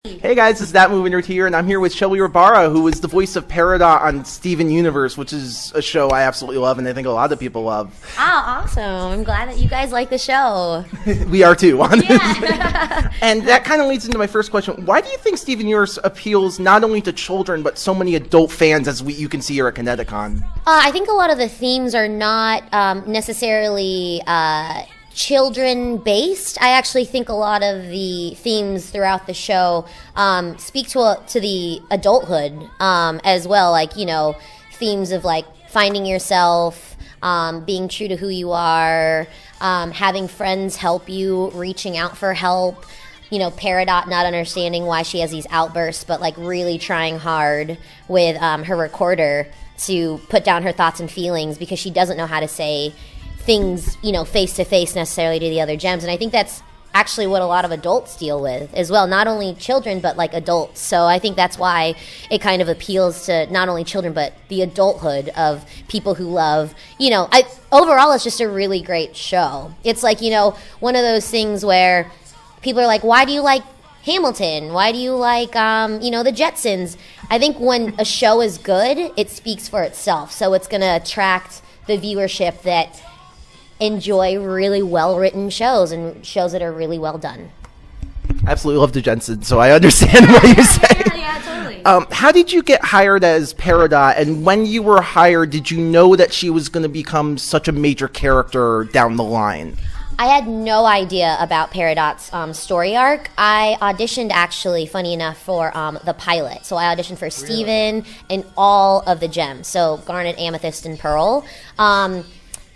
Hey guys, it's That Movie Nerd here, and I'm here with Shelby Rabara, who is the voice of Peridot on Steven Universe, which is a show I absolutely love, and I think a lot of people love. Oh, awesome. I'm glad that you guys like the show. We are too, honestly. Yeah. And that kind of leads into my first question. Why do you think Steven Universe appeals not only to children, but so many adult fans, as you can see here at Connecticon? I think a lot of the themes are not necessarily children-based. I actually think a lot of the themes throughout the show speak to the adulthood as well, like, you know, themes of like finding yourself, being true to who you are, having friends help you, reaching out for help, you know, Peridot not understanding why she has these outbursts, but like really trying hard with her recorder to put down her thoughts and feelings because she doesn't know how to say things, you know, face to face necessarily to the other gems. And I think that's actually what a lot of adults deal with as well, not only children but like adults. So I think that's why it kind of appeals to not only children but the adulthood of people who love, you know, overall it's just a really great show. It's like, you know, one of those things where people are like, why do you like Hamilton? Why do you like, you know, the Jetsons? I think when a show is good, it speaks for itself. So it's going to attract the viewership that enjoy really well-written shows and shows that are really well done. I absolutely love the Jetsons, so I understand what you're saying. Yeah, totally. How did you get hired as Peridot, and when you were hired, did you know that she was going to become such a major character down the line? I had no idea about Peridot's story arc. I auditioned, actually, funny enough, for the pilot. So I auditioned for Steven and all of the gems, so Garnet, Amethyst, and Pearl.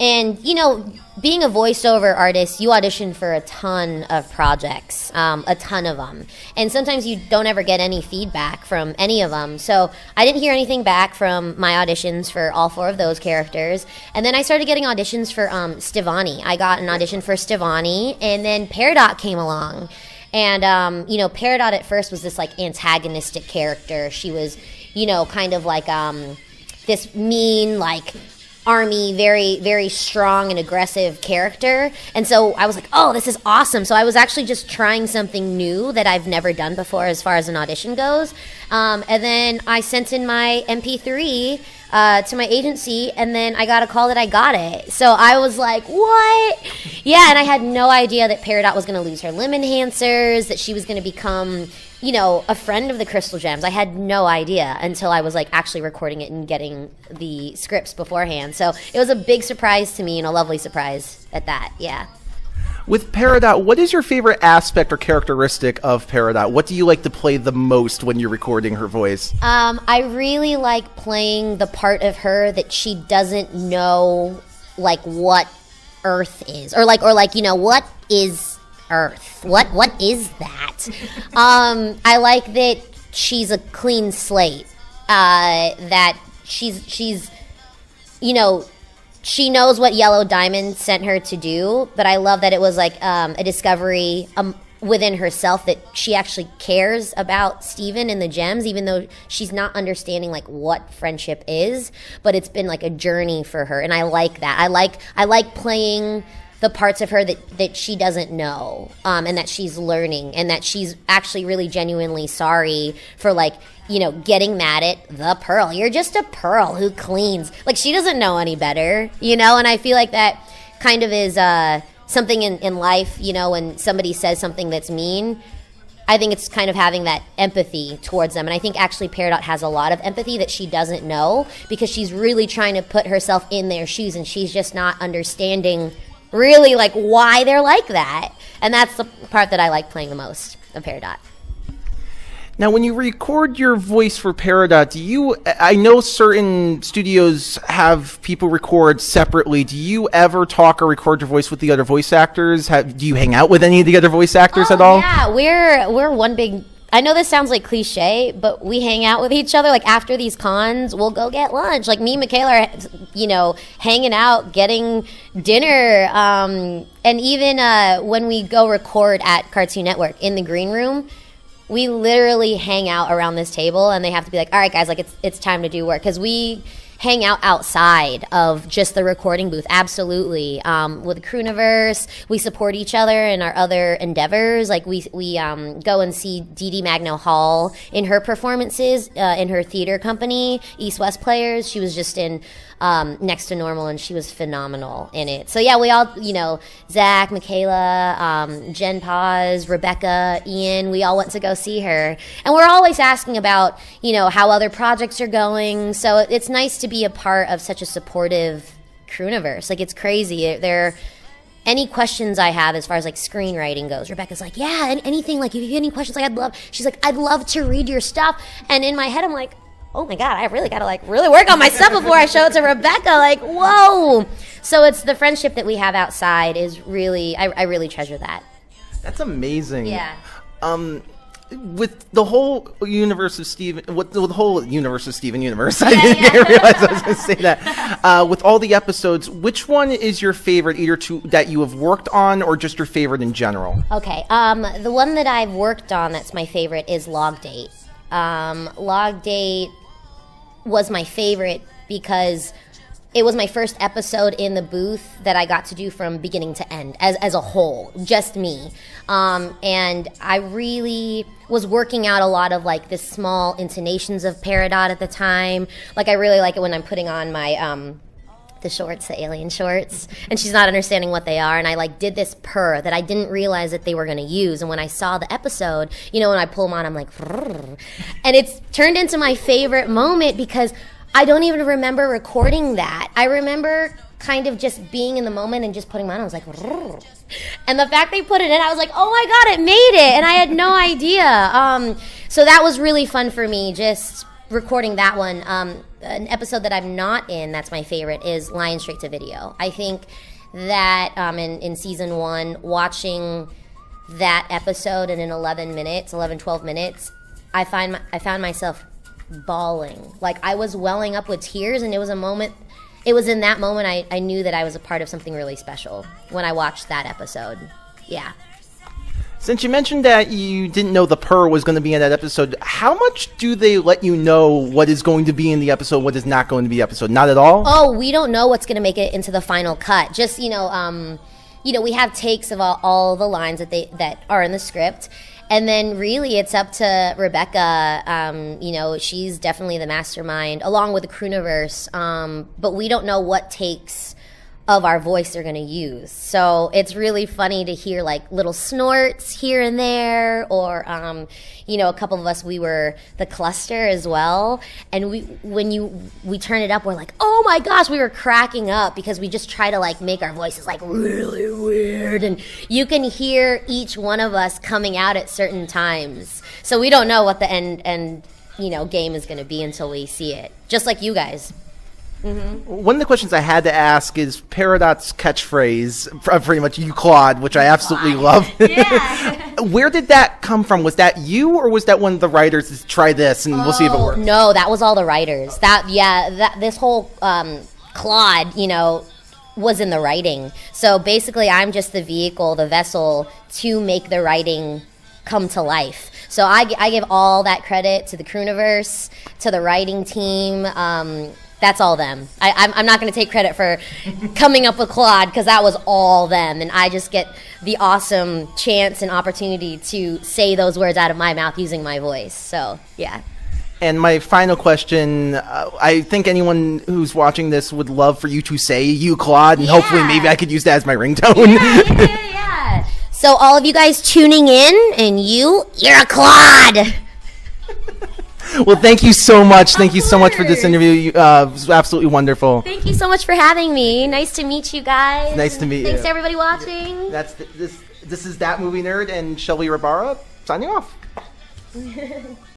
And, you know, being a voiceover artist, you audition for a ton of projects, a ton of them. And sometimes you don't ever get any feedback from any of them. So I didn't hear anything back from my auditions for all four of those characters. And then I started getting auditions for Stevani. I got an audition for Stevani, and then Peridot came along. And, you know, Peridot at first was this, like, antagonistic character. She was, you know, kind of like this mean, like, army, very, very strong and aggressive character. And so I was like, oh, this is awesome. So I was actually just trying something new that I've never done before as far as an audition goes. And then I sent in my MP3 to my agency, and then I got a call that I got it. So I was like, what? Yeah, and I had no idea that Peridot was going to lose her limb enhancers, that she was going to become, you know, a friend of the Crystal Gems. I had no idea until I was like actually recording it and getting the scripts beforehand. So it was a big surprise to me and a lovely surprise at that. Yeah. With Peridot, what is your favorite aspect or characteristic of Peridot? What do you like to play the most when you're recording her voice? I really like playing the part of her that she doesn't know, like, what Earth is, or like, you know, what is Earth? What is that? I like that she's a clean slate. That she's, you know, she knows what Yellow Diamond sent her to do, but I love that it was like a discovery within herself that she actually cares about Steven and the gems, even though she's not understanding like what friendship is, but it's been like a journey for her, and I like that. I like playing the parts of her that she doesn't know, and that she's learning, and that she's actually really genuinely sorry for, like, you know, getting mad at the Pearl. You're just a Pearl who cleans. Like, she doesn't know any better, you know? And I feel like that kind of is something in life, you know, when somebody says something that's mean, I think it's kind of having that empathy towards them. And I think actually Peridot has a lot of empathy that she doesn't know, because she's really trying to put herself in their shoes, and she's just not understanding really, like, why they're like that. And that's the part that I like playing the most of Peridot. Now, when you record your voice for Peridot, I know certain studios have people record separately. Do you ever talk or record your voice with the other voice actors? Do you hang out with any of the other voice actors at all? Yeah, we're one big, I know this sounds like cliche, but we hang out with each other. Like, after these cons, we'll go get lunch. Like, me and Michaela are, you know, hanging out, getting dinner. And even when we go record at Cartoon Network in the green room, we literally hang out around this table, and they have to be like, all right, guys, like, it's time to do work. Because we hang out outside of just the recording booth. Absolutely. With the Crooniverse, we support each other in our other endeavors. Like we go and see Dee Dee Magno Hall in her performances in her theater company, East West Players. She was just in Next to Normal, and she was phenomenal in it. So yeah, we all, Zach, Michaela, Jen Paz, Rebecca, Ian, we all went to go see her. And we're always asking about, how other projects are going. So it's nice to be a part of such a supportive Crooniverse. Like, it's crazy. Any questions I have as far as like screenwriting goes, Rebecca's like, yeah, anything, like if you have any questions, like she's like, I'd love to read your stuff. And in my head, I'm like, oh my God, I really got to like really work on my stuff before I show it to Rebecca. Like, whoa. So it's the friendship that we have outside is really, I really treasure that. That's amazing. Yeah. With the whole universe of Steven, with the whole universe of Steven Universe, I didn't realize I was going to say that. With all the episodes, which one is your favorite, either that you have worked on or just your favorite in general? Okay. The one that I've worked on that's my favorite is Log Date. Log Date was my favorite because it was my first episode in the booth that I got to do from beginning to end as a whole, just me. And I really was working out a lot of like the small intonations of Peridot at the time. Like, I really like it when I'm putting on my the shorts, the alien shorts, and she's not understanding what they are. And I like did this purr that I didn't realize that they were going to use. And when I saw the episode, when I pull them on, I'm like, and it's turned into my favorite moment because I don't even remember recording that. I remember kind of just being in the moment and just putting them on. I was like, and the fact they put it in, I was like, oh my God, it made it. And I had no idea. So that was really fun for me, just recording that one. An episode that I'm not in that's my favorite is Lion Straight to Video. I think that in season 1, watching that episode in 11, 12 minutes, I found myself bawling. Like, I was welling up with tears, and it was in that moment I knew that I was a part of something really special when I watched that episode. Yeah. Since you mentioned that you didn't know the purr was going to be in that episode, how much do they let you know what is going to be in the episode, what is not going to be in the episode? Not at all? Oh, we don't know what's going to make it into the final cut. Just, we have takes of all the lines that are in the script. And then really it's up to Rebecca. She's definitely the mastermind, along with the Crooniverse. But we don't know what takes of our voice they're going to use. So it's really funny to hear like little snorts here and there, or a couple of us, we were the cluster as well, and we turn it up, we're like, oh my gosh, we were cracking up because we just try to like make our voices like really weird, and you can hear each one of us coming out at certain times. So we don't know what the end game is going to be until we see it, just like you guys. Mm-hmm. One of the questions I had to ask is Peridot's catchphrase, pretty much "you Claude," which I absolutely love. Yeah. Where did that come from? Was that you, or was that one of the writers to try this and we'll see if it works? No, that was all the writers. This whole Claude, was in the writing. So basically, I'm just the vehicle, the vessel to make the writing come to life. So I give all that credit to the Crooniverse, to the writing team. That's all them. I'm not going to take credit for coming up with Claude, because that was all them. And I just get the awesome chance and opportunity to say those words out of my mouth using my voice. So, yeah. And my final question, I think anyone who's watching this would love for you to say "you Claude," and hopefully maybe I could use that as my ringtone. Yeah. So all of you guys tuning in, and you're a Claude. Well, thank you so much. Thank you so much for this interview. It was absolutely wonderful. Thank you so much for having me. Nice to meet you guys. Nice to meet you. Thanks to everybody watching. This is That Movie Nerd and Shelby Rabara signing off.